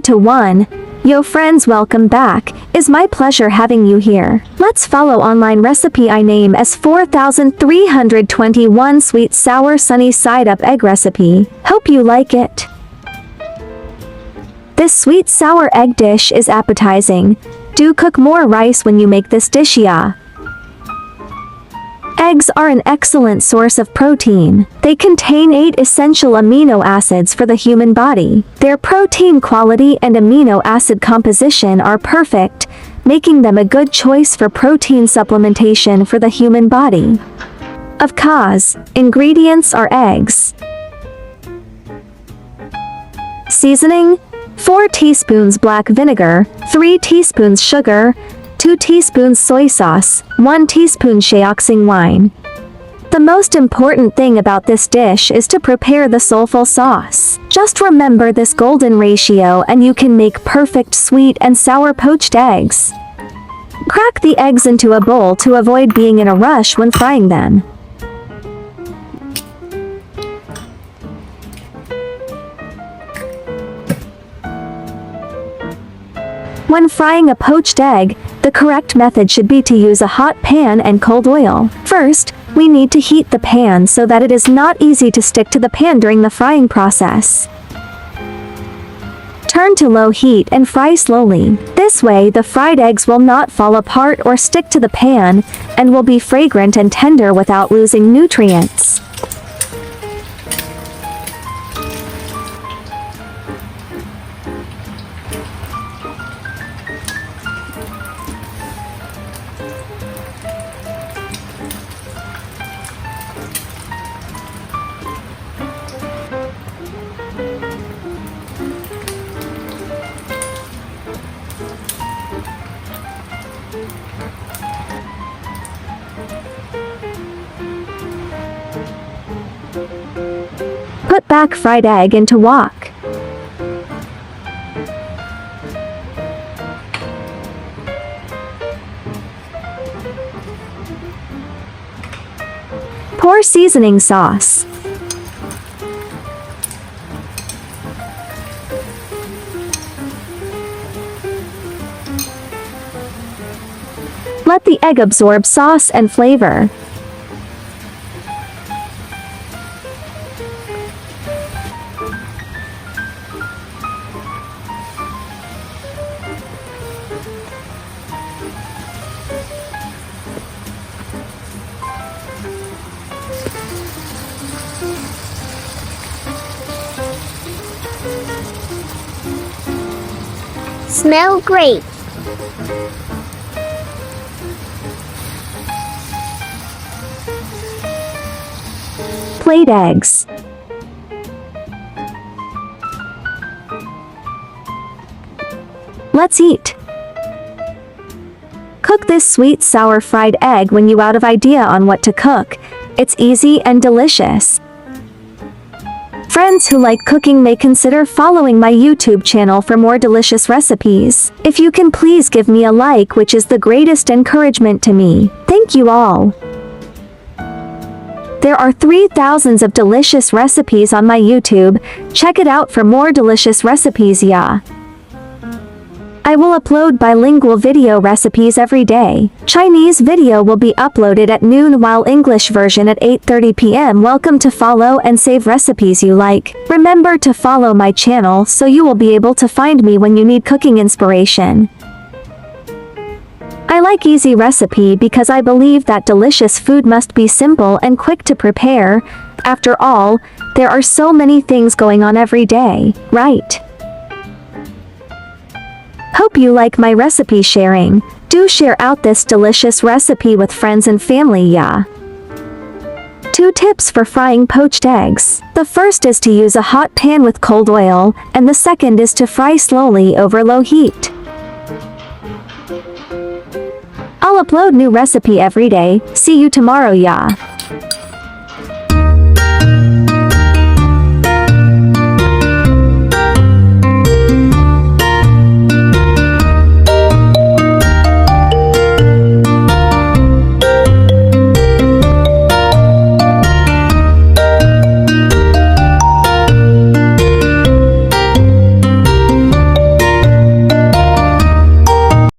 to 1. Yo friends, welcome back. It's my pleasure having you here. Let's follow online recipe I name as 4321 sweet sour sunny side up egg recipe. Hope you like it. This sweet sour egg dish is appetizing. Do cook more rice when you make this dish, yeah. Eggs are an excellent source of protein. They contain 8 essential amino acids for the human body. Their protein quality and amino acid composition are perfect, making them a good choice for protein supplementation for the human body. Of course, ingredients are eggs. Seasoning: 4 teaspoons black vinegar, 3 teaspoons sugar, 2 teaspoons soy sauce, 1 teaspoon Shaoxing wine. The most important thing about this dish is to prepare the soulful sauce. Just remember this golden ratio and you can make perfect sweet and sour poached eggs. Crack the eggs into a bowl to avoid being in a rush when frying them. When frying a poached egg, the correct method should be to use a hot pan and cold oil. First, we need to heat the pan so that it is not easy to stick to the pan during the frying process. Turn to low heat and fry slowly. This way, the fried eggs will not fall apart or stick to the pan, and will be fragrant and tender without losing nutrients. Put back fried egg into wok. Pour seasoning sauce. Let the egg absorb sauce and flavor. Smell great. Plate eggs. Let's eat. Cook this sweet sour fried egg when you out of idea on what to cook. It's easy and delicious. Friends who like cooking may consider following my YouTube channel for more delicious recipes. If you can please give me a like, which is the greatest encouragement to me. Thank you all. There are 3,000 of delicious recipes on my YouTube. Check it out for more delicious recipes, yeah. I will upload bilingual video recipes every day. Chinese video will be uploaded at noon while English version at 8:30 p.m. Welcome to follow and save recipes you like. Remember to follow my channel so you will be able to find me when you need cooking inspiration. I like easy recipe because I believe that delicious food must be simple and quick to prepare. After all, there are so many things going on every day, right? Hope you like my recipe sharing. Do share out this delicious recipe with friends and family, yeah. 2 tips for frying poached eggs. The first is to use a hot pan with cold oil, and the second is to fry slowly over low heat. I'll upload new recipe every day. See you tomorrow, yeah.